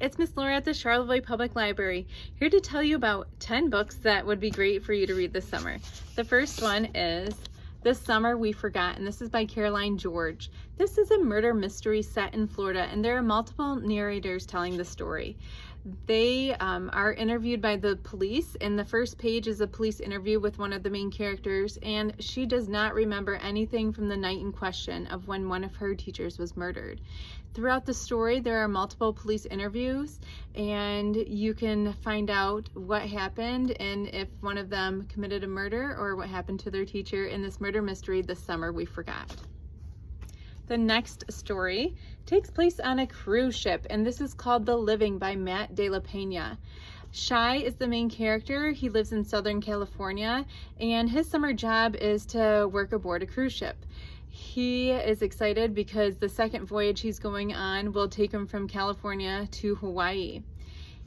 it's Miss Laura at the Charlottesville Public Library, here to tell you about 10 books that would be great for you to read this summer. The first one is This Summer We Forgot, and this is by Caroline George. This is a murder mystery set in Florida, and there are multiple narrators telling the story. They are interviewed by the police, and the first page is a police interview with one of the main characters, and she does not remember anything from the night in question of when one of her teachers was murdered. Throughout the story, there are multiple police interviews, and you can find out what happened and if one of them committed a murder or what happened to their teacher in this murder mystery, This Summer We Forgot. The next story takes place on a cruise ship, and this is called The Living by Matt de la Peña. Shai is the main character. He lives in Southern California, and his summer job is to work aboard a cruise ship. He is excited because the second voyage he's going on will take him from California to Hawaii.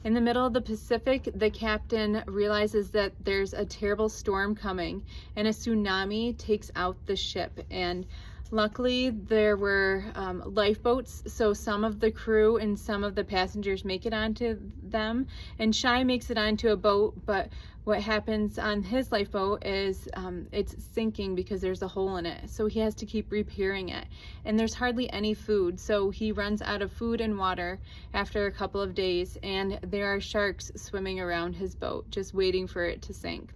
In the middle of the Pacific, the captain realizes that there's a terrible storm coming, and a tsunami takes out the ship. And luckily, there were lifeboats, so some of the crew and some of the passengers make it onto them. And Shai makes it onto a boat, but what happens on his lifeboat is it's sinking because there's a hole in it. So he has to keep repairing it. And there's hardly any food, so he runs out of food and water after a couple of days. And there are sharks swimming around his boat, just waiting for it to sink.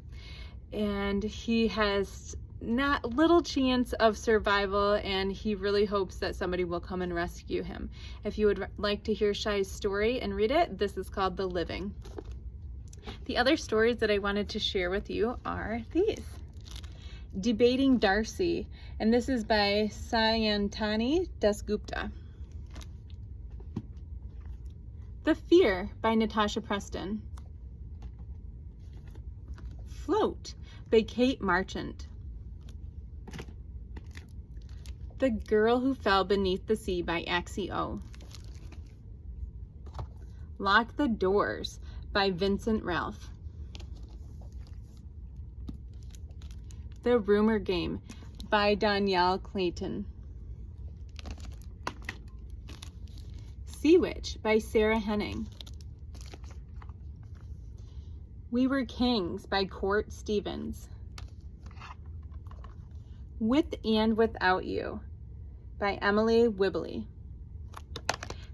And he has not little chance of survival, and he really hopes that somebody will come and rescue him. If you would like to hear Shai's story and read it, this is called The Living. The other stories that I wanted to share with you are these. Debating Darcy, and this is by Sayantani Dasgupta. The Fear by Natasha Preston. Float by Kate Marchant. The Girl Who Fell Beneath the Sea by Axie O. Lock the Doors by Vincent Ralph. The Rumor Game by Danielle Clayton. Sea Witch by Sarah Henning. We Were Kings by Court Stevens. With and Without You by Emily Wibley.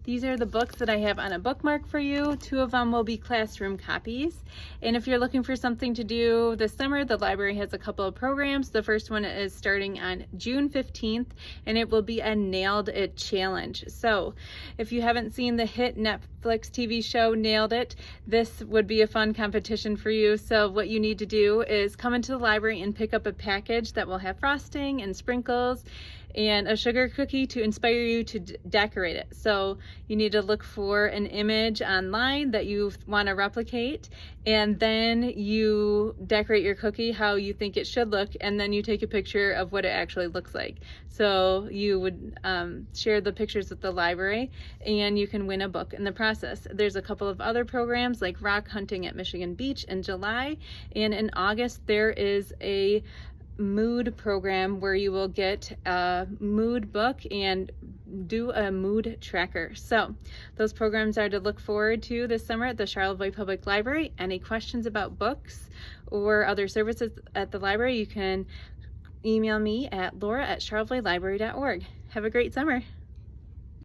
These are the books that I have on a bookmark for you. 2 of them will be classroom copies. And if you're looking for something to do this summer, the library has a couple of programs. The first one is starting on June 15th, and it will be a Nailed It challenge. So if you haven't seen the hit Netflix TV show Nailed It, this would be a fun competition for you. So what you need to do is come into the library and pick up a package that will have frosting and sprinkles and a sugar cookie to inspire you to decorate it. So you need to look for an image online that you want to replicate, and then you decorate your cookie how you think it should look, and then you take a picture of what it actually looks like. So you would share the pictures with the library, and you can win a book in the process. There's a couple of other programs like rock hunting at Michigan Beach in July, and in August there is a mood program where you will get a mood book and do a mood tracker. So those programs are to look forward to this summer at the Charlottesville Public Library. Any questions about books or other services at the library, you can email me at laura@charlottesvillelibrary.org. Have a great summer.